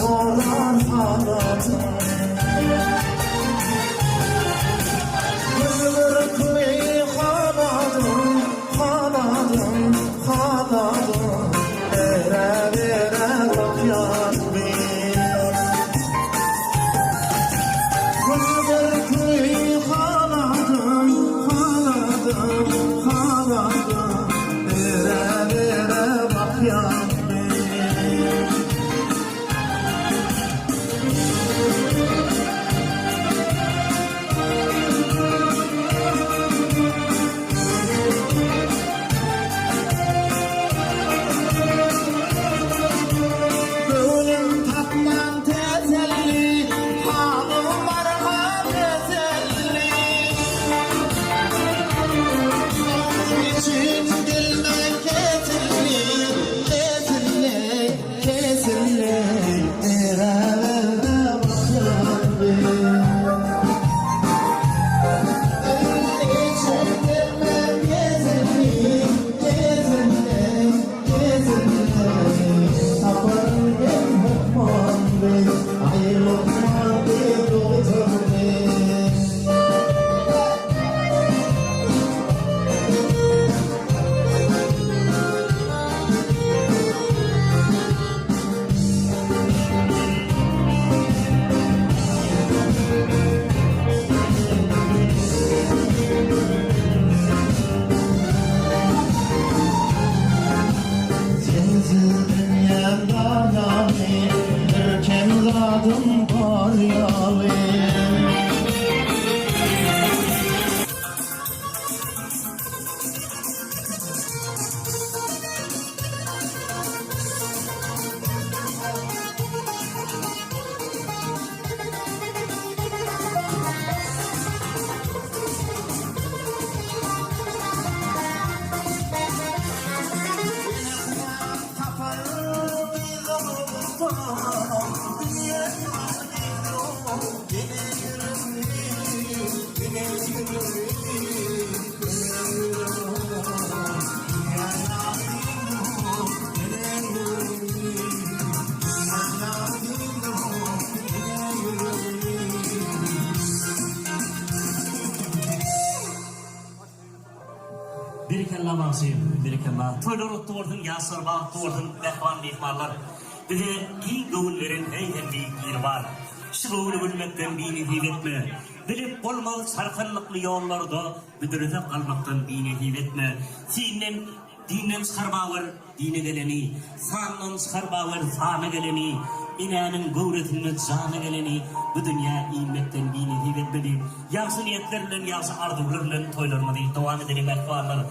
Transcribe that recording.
soran ağladım. Kırkıyı haladım, haladım, haladım. Vere vere bak yarbi. Kırkıyı haladım, haladım, haladım. Vere vere bak yarbi. Adım var yalim. Birikella mahsiyim, birikella. Toylar oturdun, yasır bağ oturdun, mehvan mihmarlar. Bir de iyi gönüllerin heyhen büyük yeri var. Şu gönlü bilmekten bini hivetme. Bilip olmalı sarkanlıklı yollarda büdürüde kalmaktan bini hivetme. Dinen çıkarbağır, dine geleni. Sanın çıkarbağır, sana geleni. İnanın gövretinin canı geleni. Bu dünya immekten bini hivetmedi. Yağsı niyetlerle, yağsı arzularla toylarına değil. Devam edelim mehvanlar.